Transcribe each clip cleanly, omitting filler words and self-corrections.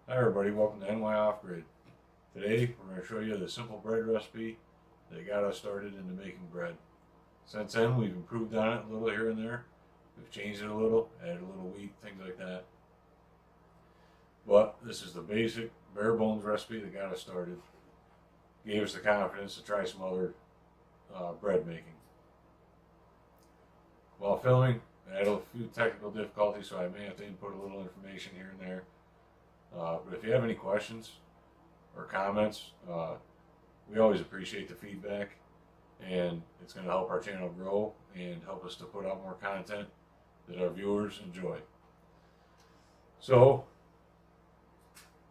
Hi everybody, welcome to NY Off Grid. Today we're going to show you the simple bread recipe that got us started into making bread. Since then we've improved on it a little here and there. We've changed it a little, added a little wheat, things like that. But this is the basic bare bones recipe that got us started. Gave us the confidence to try some other bread making. While filming, I had a few technical difficulties, so I may have to input a little information here and there. But if you have any questions or comments, we always appreciate the feedback, and it's going to help our channel grow and help us to put out more content that our viewers enjoy. So,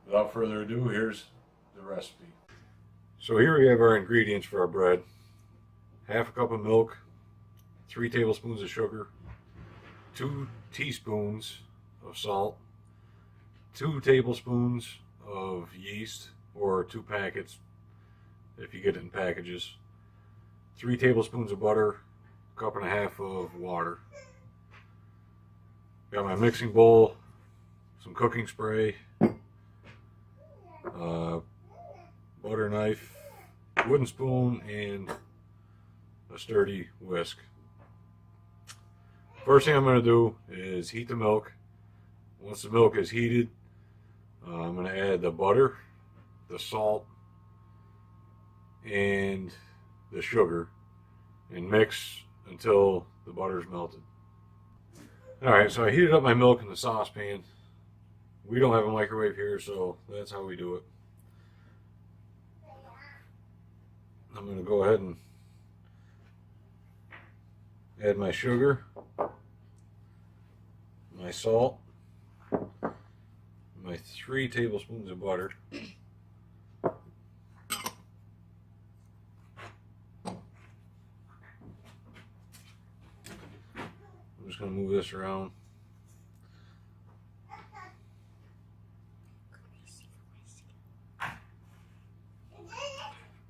without further ado, here's the recipe. So here we have our ingredients for our bread. Half a cup of milk, 3 tablespoons of sugar, 2 teaspoons of salt, 2 tablespoons of yeast, or 2 packets if you get it in packages, 3 tablespoons of butter, 1.5 cups of water. Got my mixing bowl, some cooking spray, butter knife, wooden spoon, and a sturdy whisk. First thing I'm going to do is heat the milk. Once the milk is heated, I'm going to add the butter, the salt, and the sugar, and mix until the butter's melted. Alright, so I heated up my milk in the saucepan. We don't have a microwave here, so that's how we do it. I'm going to go ahead and add my sugar, my salt, my 3 tablespoons of butter, I'm just going to move this around.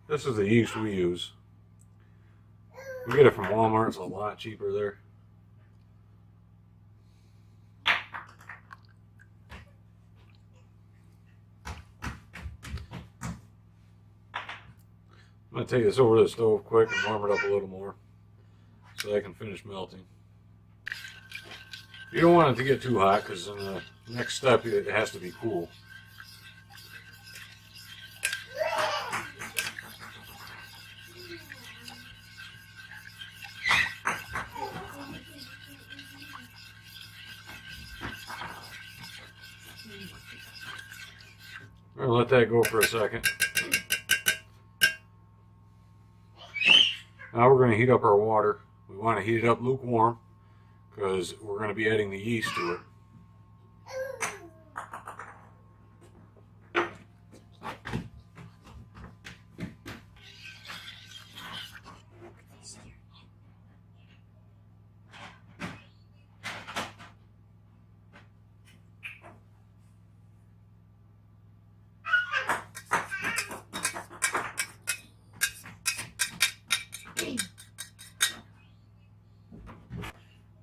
This is the yeast we use. We get it from Walmart, it's a lot cheaper there. I'm going to take this over to the stove quick and warm it up a little more so that I can finish melting. You don't want it to get too hot because in the next step it has to be cool. I'm going to let that go for a second. Now we're going to heat up our water. We want to heat it up lukewarm because we're going to be adding the yeast to it.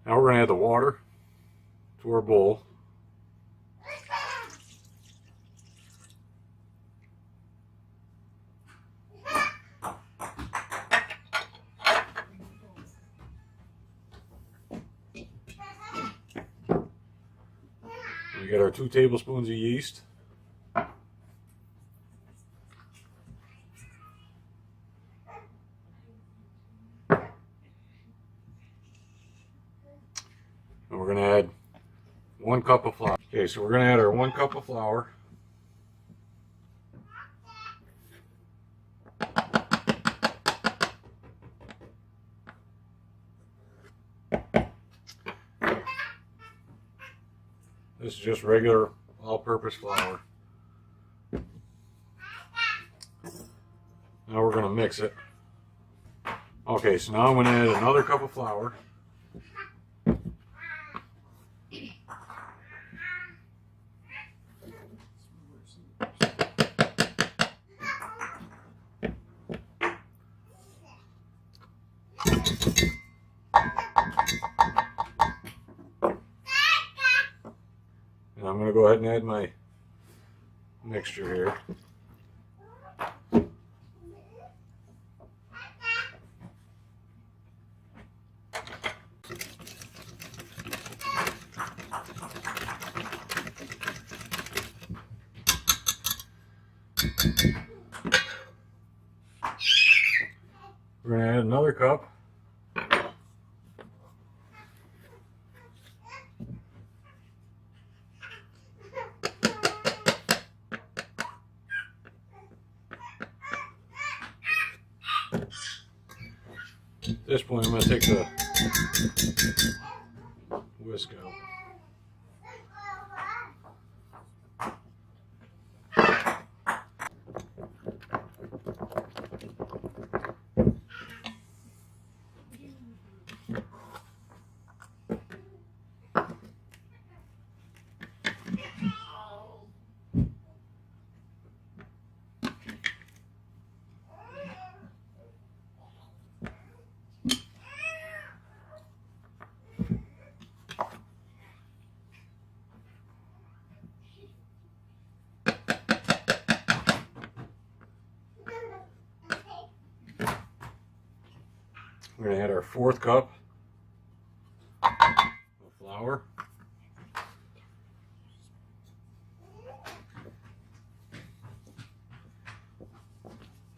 Now we're going to add the water to our bowl. We get our 2 tablespoons of yeast. And we're going to add 1 cup of flour. Okay, so we're going to add our 1 cup of flour. This is just regular all-purpose flour. Now we're going to mix it. Okay, so now I'm going to add another cup of flour. And I'm going to go ahead and add my mixture here. We're going to add another cup. At this point, I'm going to take the whisk out. We're going to add our 4th cup of flour.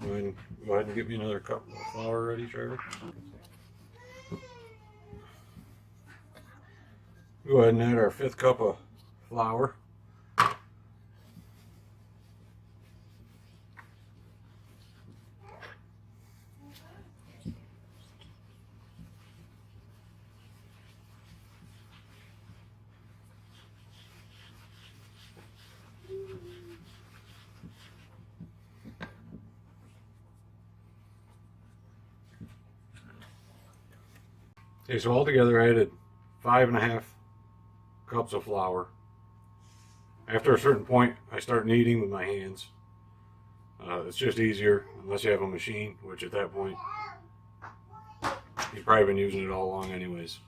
Go ahead and get me another cup of flour ready, Trevor. Go ahead and add our 5th cup of flour. Okay, so altogether I added 5.5 cups of flour. After a certain point, I start kneading with my hands. It's just easier, unless you have a machine, which at that point, you've probably been using it all along anyways.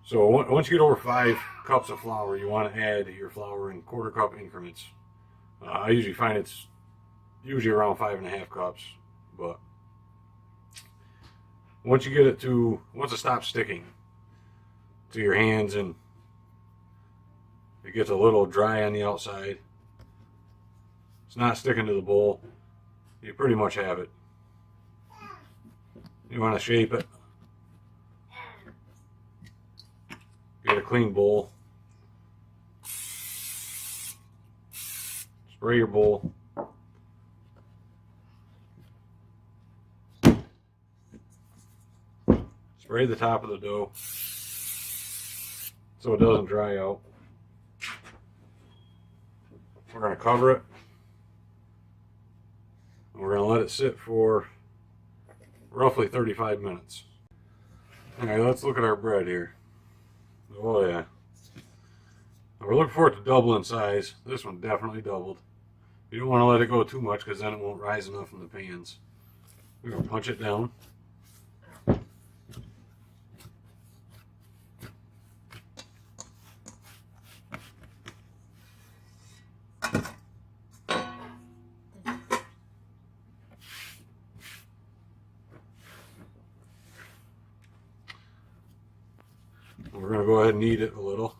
So once you get over 5 cups of flour, you want to add your flour in 1/4 cup increments. I usually find it's usually around 5.5 cups, but once it stops sticking to your hands and it gets a little dry on the outside, it's not sticking to the bowl, you pretty much have it. You want to shape it. Get a clean bowl. Spray your bowl. Spray the top of the dough so it doesn't dry out. We're going to cover it. And we're going to let it sit for roughly 35 minutes. Alright, let's look at our bread here. Oh yeah. We're looking for it to double in size. This one definitely doubled. You don't want to let it go too much because then it won't rise enough in the pans. We're going to punch it down. We're going to go ahead and knead it a little.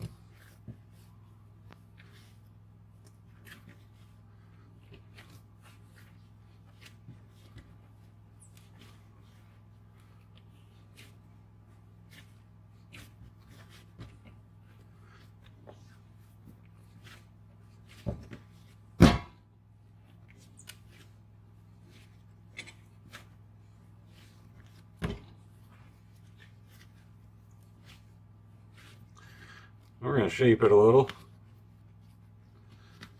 We're going to shape it a little.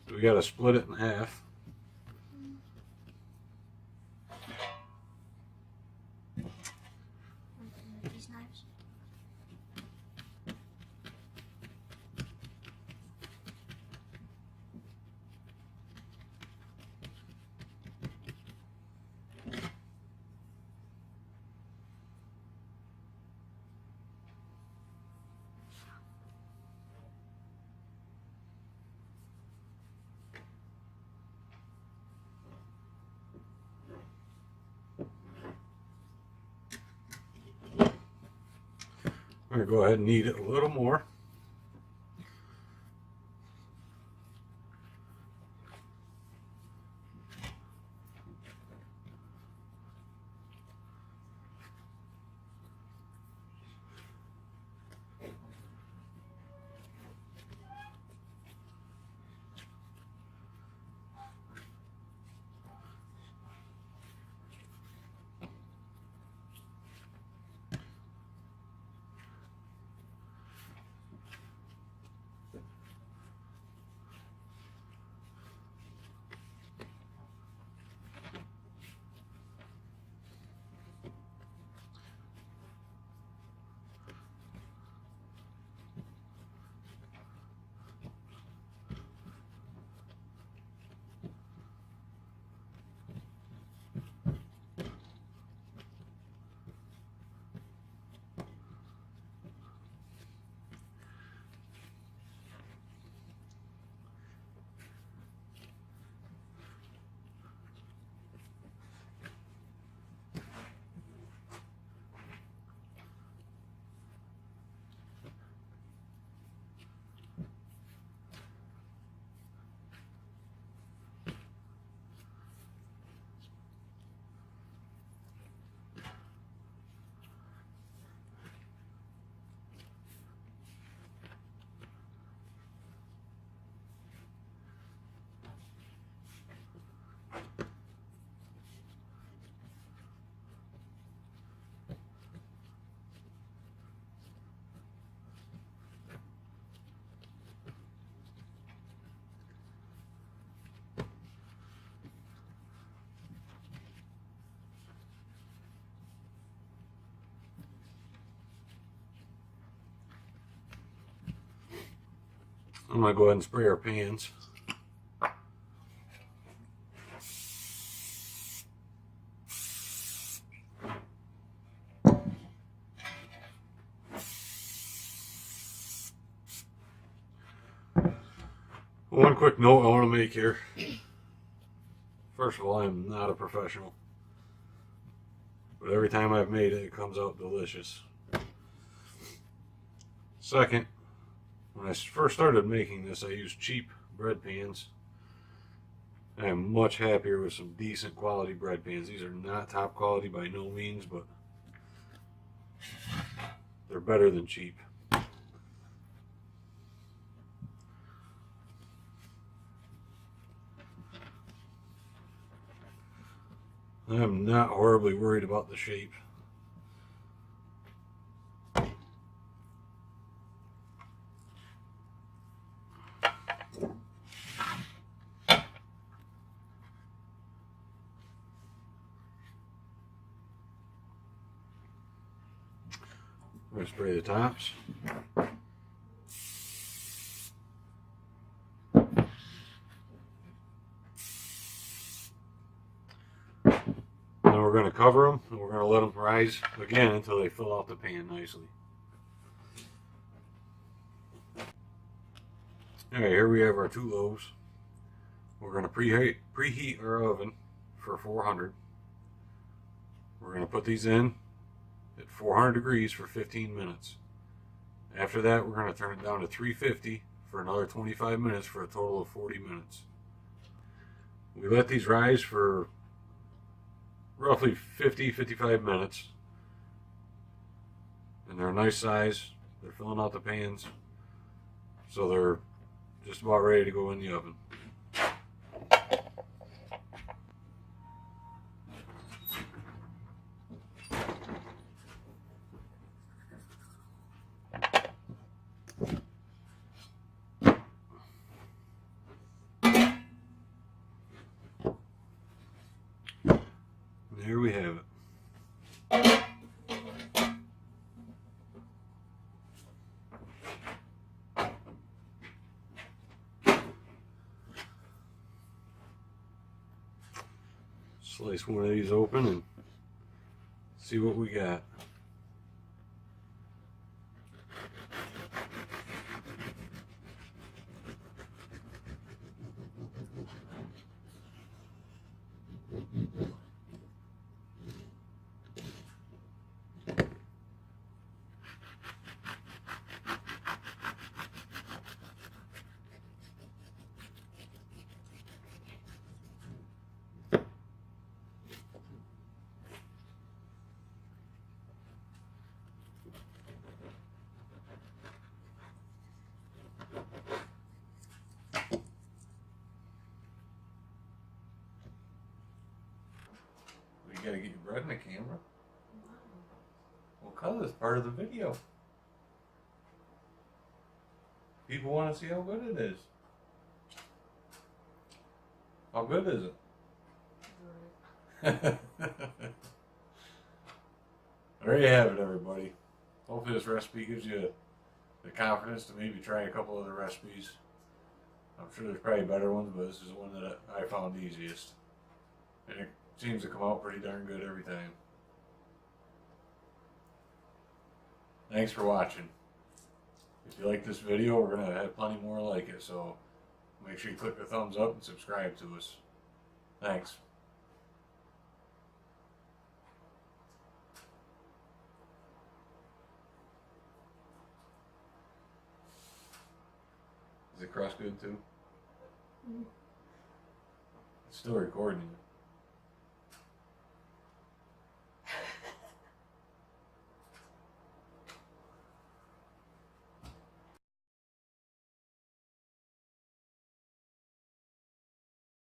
We got to split it in half. These knives. I'm going to go ahead and knead it a little more. I'm going to go ahead and spray our pans. One quick note I want to make here. First of all, I'm not a professional, but every time I've made it, it comes out delicious. Second, when I first started making this, I used cheap bread pans. I am much happier with some decent quality bread pans. These are not top quality by no means, but they're better than cheap. I'm not horribly worried about the shape. I'm going to spray the tops. Then we're going to cover them and we're going to let them rise again until they fill out the pan nicely. Alright, here we have our two loaves. We're going to preheat our oven for 400. We're going to put these in at 400 degrees for 15 minutes. After that, we're going to turn it down to 350 for another 25 minutes for a total of 40 minutes. We let these rise for roughly 50-55 minutes. And they're a nice size. They're filling out the pans. So they're just about ready to go in the oven. Here we have it. Slice one of these open and see what we got. gotta get your bread in the camera. Well, cause it's part of the video. People want to see how good it is. How good is it? There you have it, everybody. Hopefully this recipe gives you the confidence to maybe try a couple other recipes. I'm sure there's probably better ones, but this is one that I found the easiest. And it seems to come out pretty darn good every time. Thanks for watching. If you like this video, we're going to have plenty more like it, so make sure you click the thumbs up and subscribe to us. Thanks. Is the crust good too? It's still recording.